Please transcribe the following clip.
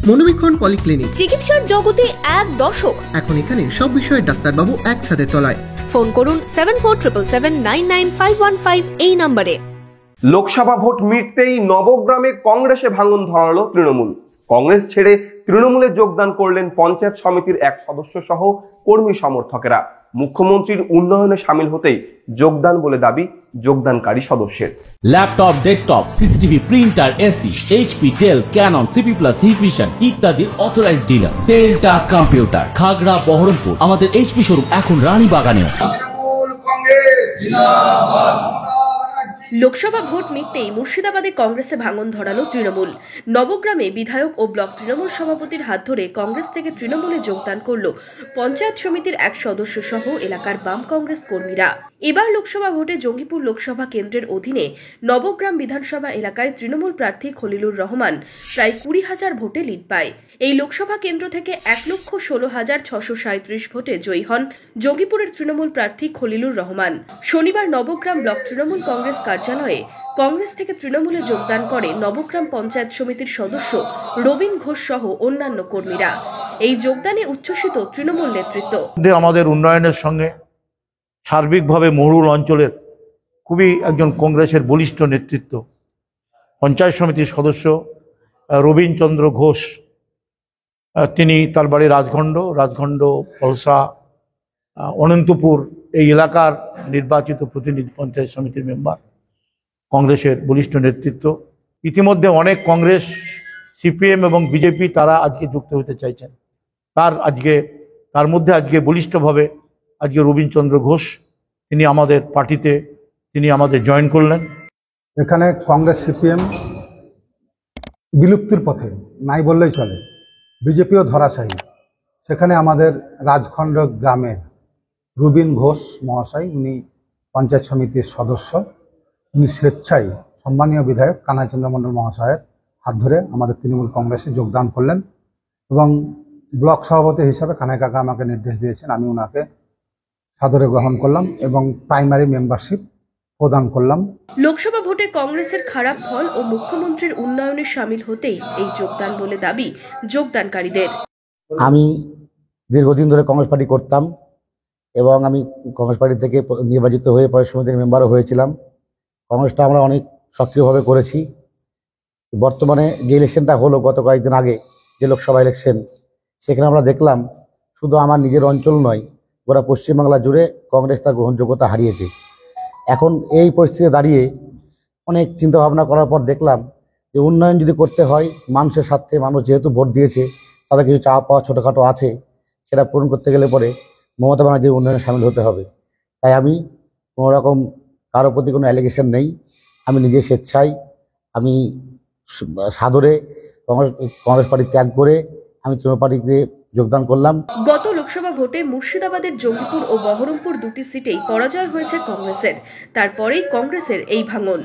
মনোবীক্ষণ polyclinic, চিকিৎসার জগতে এক দশক। এখন এখানে সব বিষয়ে ডাক্তারবাবু একসাথে তলায়। ফোন করুন 7477999515 এই নম্বরে। লোকসভা ভোট মিটতেই নবগ্রামে কংগ্রেসে ভাঙন ধরালো তৃণমূল। কংগ্রেস ছেড়ে তৃণমূলে যোগদান করলেন পঞ্চায়েত সমিতির এক সদস্য সহ কর্মী সমর্থকেরা। মুখ্যমন্ত্রীর উন্নয়নে সামিল হতেই যোগদান বলে দাবি যোগদানকারী সদস্যের। Laptop, desktop, CCTV, printer, AC, HP, Dell, Canon, CP plus, Hikvision ইত্যাদির authorised dealer Delta computer, Khagra, Baharampur. আমাদের এইচপি শোরুম এখন রানীবাগানেও। লোকসভা ভোট মিটতেই মুর্শিদাবাদে কংগ্রেসে ভাঙন ধরালো তৃণমূল। নবগ্রামে বিধায়ক ও ব্লক তৃণমূল সভাপতির হাত ধরে কংগ্রেস থেকে তৃণমূলে যোগদান করল পঞ্চায়েত সমিতির এক সদস্য সহ এলাকার বাম কংগ্রেস কর্মীরা। এবার লোকসভা ভোটে জঙ্গিপুর লোকসভা কেন্দ্রের অধীনে নবগ্রাম বিধানসভা এলাকায় তৃণমূল প্রার্থী খলিলুর রহমান প্রায় 20,000 ভোটে লিড পায়। এই লোকসভা কেন্দ্র থেকে 1,16,637 ভোটে জয়ী হন জঙ্গিপুরের তৃণমূল প্রার্থী খলিলুর রহমান। শনিবার নবগ্রাম ব্লক তৃণমূল কংগ্রেস কার্যালয়ে কংগ্রেস থেকে তৃণমূলে যোগদান করে নবগ্রাম পঞ্চায়েত সমিতির সদস্য রবীন ঘোষ সহ অন্যান্য কর্মীরা। এই যোগদানে উচ্ছ্বসিত তৃণমূল নেতৃত্ব। আমাদের উন্নয়নের সঙ্গে সার্বিকভাবে মরুল অঞ্চলের খুবই একজন কংগ্রেসের বলিষ্ঠ নেতৃত্ব, পঞ্চায়েত সমিতির সদস্য রবীন চন্দ্র ঘোষ। তিনি তার বাড়ি রাজখণ্ড, পলসা, অনন্তপুর এই এলাকার নির্বাচিত প্রতিনিধি, পঞ্চায়েত সমিতির মেম্বার, কংগ্রেসের বলিষ্ঠ নেতৃত্ব। ইতিমধ্যে অনেক কংগ্রেস, সিপিএম এবং বিজেপি তারা আজকে যুক্ত হতে চাইছেন। তার মধ্যে আজকে বলিষ্ঠভাবে আজকে রবীন্দ্রচন্দ্র ঘোষ তিনি আমাদের পার্টিতে আমাদের জয়েন করলেন। এখানে কংগ্রেস সিপিএম বিলুপ্তির পথে নাই বললেই চলে, বিজেপিও ধরাশায়ী। সেখানে আমাদের রাজখণ্ড গ্রামের রবীন ঘোষ মহাশয়, উনি পঞ্চায়েত সমিতির সদস্য, উনি স্বেচ্ছায় সম্মানীয় বিধায়ক কানাইচন্দ্র মণ্ডল মহাশয়ের হাত ধরে আমাদের তৃণমূল কংগ্রেসে যোগদান করলেন এবং ব্লক সভাপতি হিসাবে কানাই কাকা আমাকে নির্দেশ দিয়েছেন, আমি ওনাকে সাদরে গ্রহণ করলাম এবং প্রাইমারি মেম্বারশিপ প্রদান করলাম। লোকসভা ভোটে কংগ্রেসের খারাপ ফল ও মুখ্যমন্ত্রীর উন্নয়নে সামিল হতেই এই যোগদান বলে দাবি যোগদানকারীদের। আমি দীর্ঘদিন ধরে কংগ্রেস পার্টি করতাম এবং আমি কংগ্রেস পার্টি থেকে নির্বাচিত হয়ে পঞ্চায়েত সমিতির মেম্বারও হয়েছিলাম। কংগ্রেসটা আমরা অনেক সক্রিয়ভাবে করেছি। বর্তমানে যে ইলেকশনটা হলো গত কয়েকদিন আগে, যে লোকসভা ইলেকশন, সেখানে আমরা দেখলাম শুধু আমার নিজের অঞ্চল নয়, গোটা পশ্চিমবাংলা জুড়ে কংগ্রেস তার গ্রহণযোগ্যতা হারিয়েছে। এখন এই পরিস্থিতিতে দাঁড়িয়ে অনেক চিন্তাভাবনা করার পর দেখলাম যে উন্নয়ন যদি করতে হয়, মানুষের স্বার্থে, মানুষ যেহেতু ভোট দিয়েছে, তাদের কিছু চাওয়া পাওয়া ছোটোখাটো আছে, সেটা পূরণ করতে গেলে পরে মমতা ব্যানার্জির উন্নয়নে সামিল হতে হবে। তাই আমি কোনো রকম কারোর প্রতি কোনো অ্যালিগেশন নেই, আমি নিজে স্বেচ্ছায়, আমি সাদরে কংগ্রেস পার্টি ত্যাগ করে আমি তৃণমূল পার্টিতে যোগদান করলাম। গত লোকসভা ভোটে মুর্শিদাবাদের জঙ্গিপুর ও বহরমপুর দুটি সিটেই পরাজয় হয়েছে কংগ্রেসের। তারপরেই কংগ্রেসের এই ভাঙন।